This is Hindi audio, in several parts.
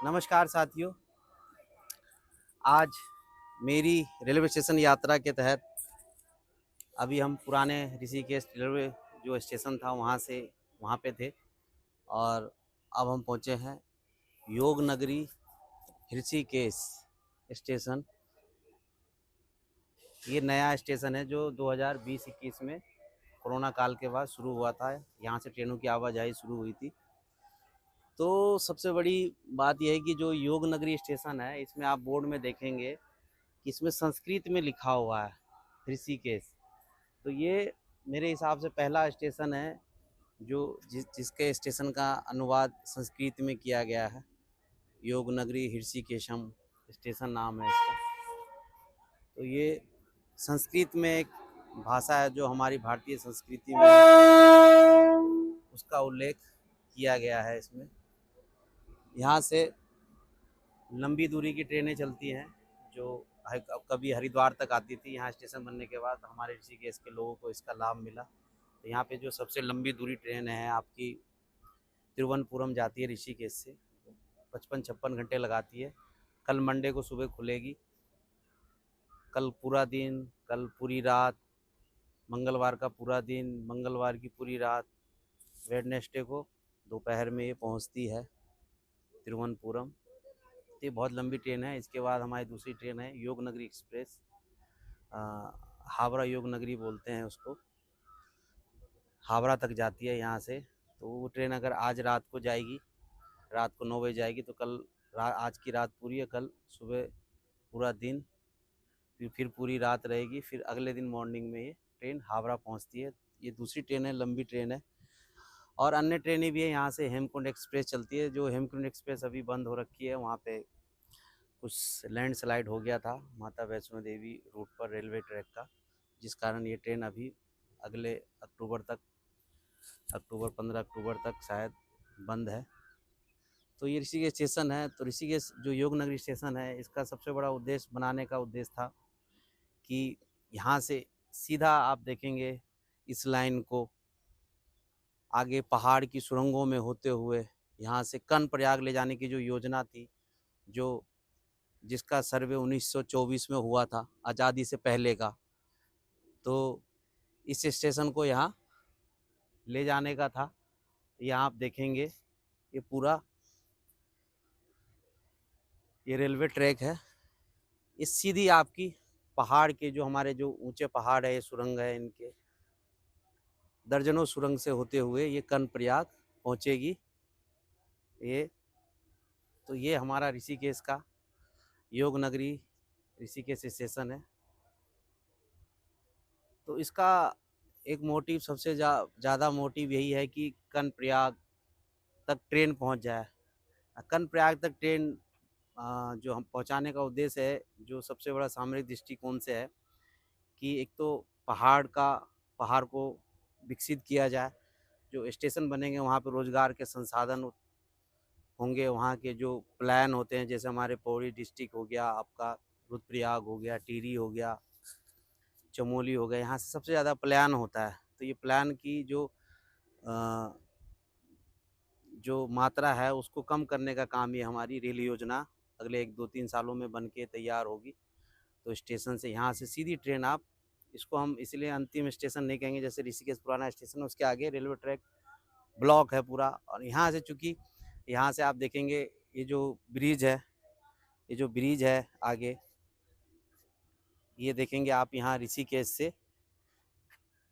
नमस्कार साथियों। आज मेरी रेलवे स्टेशन यात्रा के तहत अभी हम पुराने ऋषिकेश रेलवे जो स्टेशन था वहाँ पे थे और अब हम पहुँचे हैं योग नगरी ऋषिकेश स्टेशन। ये नया स्टेशन है जो 2020-21 में कोरोना काल के बाद शुरू हुआ था। यहाँ से ट्रेनों की आवाजाही शुरू हुई थी। तो सबसे बड़ी बात यह है कि जो योग नगरी स्टेशन है, इसमें आप बोर्ड में देखेंगे कि इसमें संस्कृत में लिखा हुआ है ऋषिकेश। तो ये मेरे हिसाब से पहला स्टेशन है जो जिसके स्टेशन का अनुवाद संस्कृत में किया गया है। योग नगरी ऋषिकेशम स्टेशन नाम है इसका। तो ये संस्कृत में एक भाषा है जो हमारी भारतीय संस्कृति में है, उसका उल्लेख किया गया है इसमें। यहाँ से लंबी दूरी की ट्रेनें चलती हैं जो कभी हरिद्वार तक आती थी। यहाँ स्टेशन बनने के बाद हमारे ऋषिकेश के लोगों को इसका लाभ मिला। तो यहाँ पे जो सबसे लंबी दूरी ट्रेन है आपकी तिरुवनंतपुरम जाती है ऋषिकेश से, 55-56 घंटे लगाती है। कल मंडे को सुबह खुलेगी। कल पूरा दिन, कल पूरी रात, मंगलवार का पूरा दिन, मंगलवार की पूरी रात, वेडनेसडे को दोपहर में ये पहुँचती है तिरुवनंतपुरम। ये बहुत लंबी ट्रेन है। इसके बाद हमारी दूसरी ट्रेन है योग नगरी एक्सप्रेस। हावड़ा योग नगरी बोलते हैं उसको। हावड़ा तक जाती है यहाँ से। तो वो ट्रेन अगर आज रात को जाएगी, रात को 9 बजे जाएगी, तो कल आज की रात पूरी है, कल सुबह पूरा दिन, फिर पूरी रात रहेगी। फिर अगले दिन मॉर्निंग में ये ट्रेन हावड़ा पहुँचती है। ये दूसरी ट्रेन है, लंबी ट्रेन है। और अन्य ट्रेनें भी है। यहाँ से हेमकुंड एक्सप्रेस चलती है। जो हेमकुंड एक्सप्रेस अभी बंद हो रखी है, वहाँ पे कुछ लैंडस्लाइड हो गया था माता वैष्णो देवी रूट पर रेलवे ट्रैक का, जिस कारण ये ट्रेन अभी अगले अक्टूबर 15 अक्टूबर तक शायद बंद है। तो ये ऋषिकेश स्टेशन है। तो ऋषिकेश जो योग नगरी स्टेशन है, इसका सबसे बड़ा उद्देश्य बनाने का उद्देश्य था कि यहाँ से सीधा आप देखेंगे इस लाइन को आगे पहाड़ की सुरंगों में होते हुए यहाँ से कर्णप्रयाग ले जाने की जो योजना थी, जो जिसका सर्वे 1924 में हुआ था, आज़ादी से पहले का। तो इस स्टेशन को यहाँ ले जाने का था। यहाँ आप देखेंगे ये पूरा ये रेलवे ट्रैक है। ये सीधी आपकी पहाड़ के जो हमारे जो ऊंचे पहाड़ है, ये सुरंग है, इनके दर्जनों सुरंग से होते हुए ये कर्णप्रयाग पहुँचेगी। ये हमारा ऋषिकेश का योग नगरी ऋषिकेश स्टेशन है। तो इसका एक मोटिव, सबसे ज़्यादा मोटिव यही है कि कर्णप्रयाग तक ट्रेन पहुंच जाए। कर्णप्रयाग तक ट्रेन जो हम पहुंचाने का उद्देश्य है, जो सबसे बड़ा सामरिक दृष्टिकोण से है कि एक तो पहाड़ को विकसित किया जाए। जो स्टेशन बनेंगे वहाँ पर रोजगार के संसाधन होंगे। वहाँ के जो प्लान होते हैं, जैसे हमारे पौड़ी डिस्ट्रिक्ट हो गया, आपका रुद्रप्रयाग हो गया, टिहरी हो गया, चमोली हो गया, यहाँ से सबसे ज़्यादा प्लान होता है। तो ये प्लान की जो मात्रा है उसको कम करने का काम ये हमारी रेल योजना अगले 1-2-3 सालों में बन के तैयार होगी। तो स्टेशन से यहाँ से सीधी ट्रेन आप, इसको हम इसलिए अंतिम स्टेशन नहीं कहेंगे, जैसे ऋषिकेश पुराना स्टेशन है उसके आगे रेलवे ट्रैक ब्लॉक है पूरा। और यहाँ से चूँकि यहाँ से आप देखेंगे ये जो ब्रिज है आगे, ये देखेंगे आप यहाँ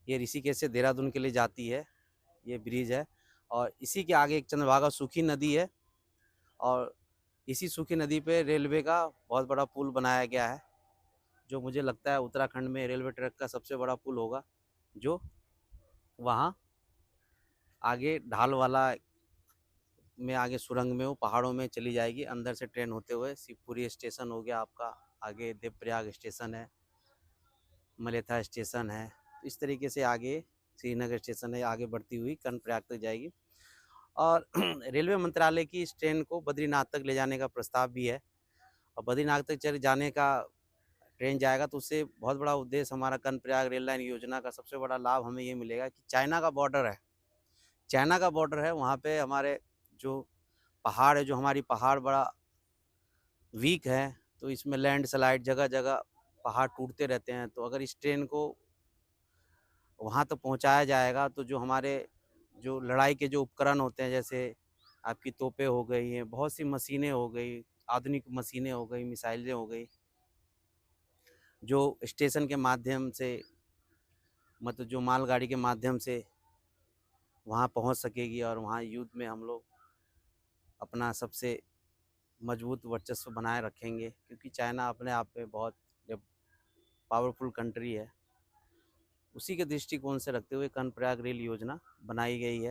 ये ऋषिकेश से देहरादून के लिए जाती है, ये ब्रिज है। और इसी के आगे एक चंद्रभागा सूखी नदी है और इसी सूखी नदी पे रेलवे का बहुत बड़ा पुल बनाया गया है, जो मुझे लगता है उत्तराखंड में रेलवे ट्रैक का सबसे बड़ा पुल होगा, जो वहाँ आगे ढाल वाला में आगे सुरंग में वो पहाड़ों में चली जाएगी। अंदर से ट्रेन होते हुए शिवपुरी स्टेशन हो गया आपका, आगे देवप्रयाग स्टेशन है, मलेथा स्टेशन है। तो इस तरीके से आगे श्रीनगर स्टेशन है, आगे बढ़ती हुई कर्णप्रयाग तक जाएगी। और रेलवे मंत्रालय की इस ट्रेन को बद्रीनाथ तक ले जाने का प्रस्ताव भी है। और बद्रीनाथ तक चले जाने का ट्रेन जाएगा तो उससे बहुत बड़ा उद्देश्य हमारा कर्णप्रयाग रेल लाइन योजना का सबसे बड़ा लाभ हमें ये मिलेगा कि चाइना का बॉर्डर है, वहाँ पे हमारे जो पहाड़ है, जो हमारी पहाड़ बड़ा वीक है, तो इसमें लैंडस्लाइड जगह-जगह पहाड़ टूटते रहते हैं। तो अगर इस ट्रेन को वहाँ तक पहुँचाया जाएगा तो जो हमारे जो लड़ाई के जो उपकरण होते हैं, जैसे आपकी तोपें हो गई हैं, बहुत सी मशीनें हो गई, आधुनिक मशीनें हो गई, मिसाइलें हो गई, जो स्टेशन के माध्यम से मतलब जो मालगाड़ी के माध्यम से वहाँ पहुँच सकेगी और वहाँ युद्ध में हम लोग अपना सबसे मजबूत वर्चस्व बनाए रखेंगे, क्योंकि चाइना अपने आप में बहुत पावरफुल कंट्री है। उसी के दृष्टिकोण से रखते हुए कर्णप्रयाग रेल योजना बनाई गई है।